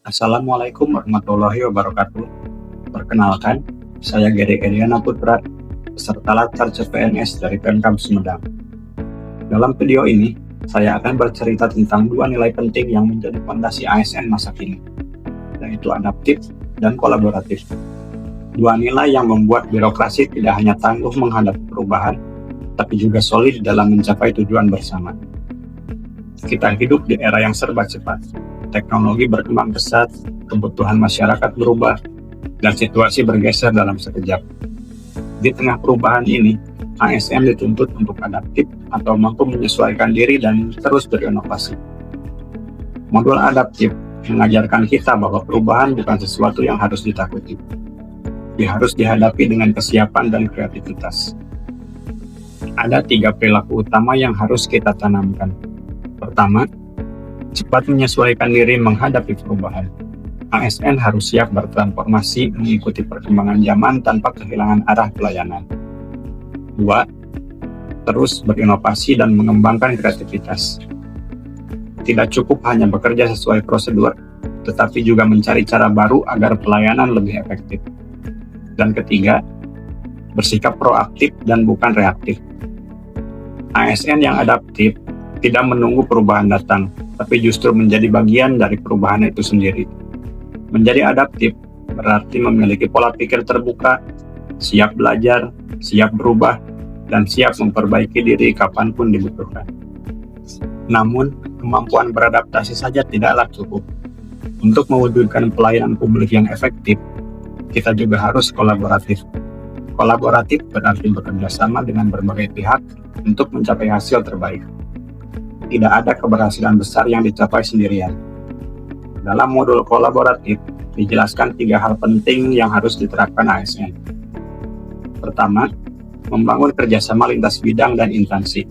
Assalamualaikum warahmatullahi wabarakatuh. Perkenalkan, saya Gede Ediana Putra, peserta Latar CPNS dari Pemkab Sumedang. Dalam video ini, saya akan bercerita tentang dua nilai penting yang menjadi fondasi ASN masa kini, yaitu adaptif dan kolaboratif. Dua nilai yang membuat birokrasi tidak hanya tangguh menghadapi perubahan, tapi juga solid dalam mencapai tujuan bersama. Kita hidup di era yang serba cepat. Teknologi berkembang pesat, kebutuhan masyarakat berubah, dan situasi bergeser dalam sekejap. Di tengah perubahan ini, ASN dituntut untuk adaptif atau mampu menyesuaikan diri dan terus berinovasi. Modul adaptif mengajarkan kita bahwa perubahan bukan sesuatu yang harus ditakuti. Dia harus dihadapi dengan kesiapan dan kreativitas. Ada 3 perilaku utama yang harus kita tanamkan. Pertama, cepat menyesuaikan diri menghadapi perubahan. ASN harus siap bertransformasi mengikuti perkembangan zaman tanpa kehilangan arah pelayanan. 2. Terus berinovasi dan mengembangkan kreativitas. Tidak cukup hanya bekerja sesuai prosedur, tetapi juga mencari cara baru agar pelayanan lebih efektif. Dan ketiga, bersikap proaktif dan bukan reaktif. ASN yang adaptif tidak menunggu perubahan datang, tapi justru menjadi bagian dari perubahan itu sendiri. Menjadi adaptif berarti memiliki pola pikir terbuka, siap belajar, siap berubah, dan siap memperbaiki diri kapanpun dibutuhkan. Namun, kemampuan beradaptasi saja tidaklah cukup. Untuk mewujudkan pelayanan publik yang efektif, kita juga harus kolaboratif. Kolaboratif berarti bekerja sama dengan berbagai pihak untuk mencapai hasil terbaik. Tidak ada keberhasilan besar yang dicapai sendirian. Dalam modul kolaboratif, dijelaskan 3 hal penting yang harus diterapkan ASN. Pertama, membangun kerjasama lintas bidang dan instansi.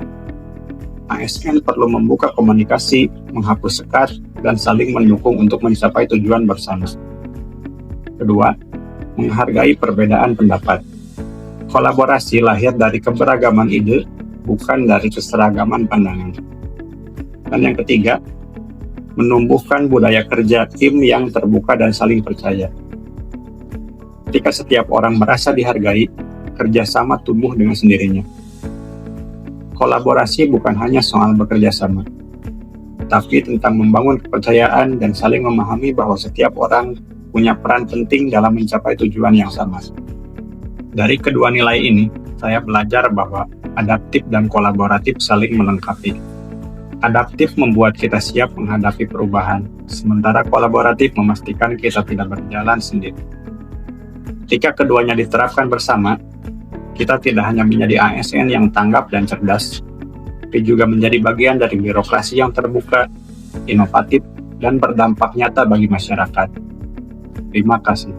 ASN perlu membuka komunikasi, menghapus sekat, dan saling mendukung untuk mencapai tujuan bersama. Kedua, menghargai perbedaan pendapat. Kolaborasi lahir dari keberagaman ide, bukan dari keseragaman pandangan. Dan yang ketiga, menumbuhkan budaya kerja tim yang terbuka dan saling percaya. Ketika setiap orang merasa dihargai, kerjasama tumbuh dengan sendirinya. Kolaborasi bukan hanya soal bekerja sama, tapi tentang membangun kepercayaan dan saling memahami bahwa setiap orang punya peran penting dalam mencapai tujuan yang sama. Dari kedua nilai ini, saya belajar bahwa adaptif dan kolaboratif saling melengkapi. Adaptif membuat kita siap menghadapi perubahan, sementara kolaboratif memastikan kita tidak berjalan sendiri. Jika keduanya diterapkan bersama, kita tidak hanya menjadi ASN yang tanggap dan cerdas, tapi juga menjadi bagian dari birokrasi yang terbuka, inovatif, dan berdampak nyata bagi masyarakat. Terima kasih.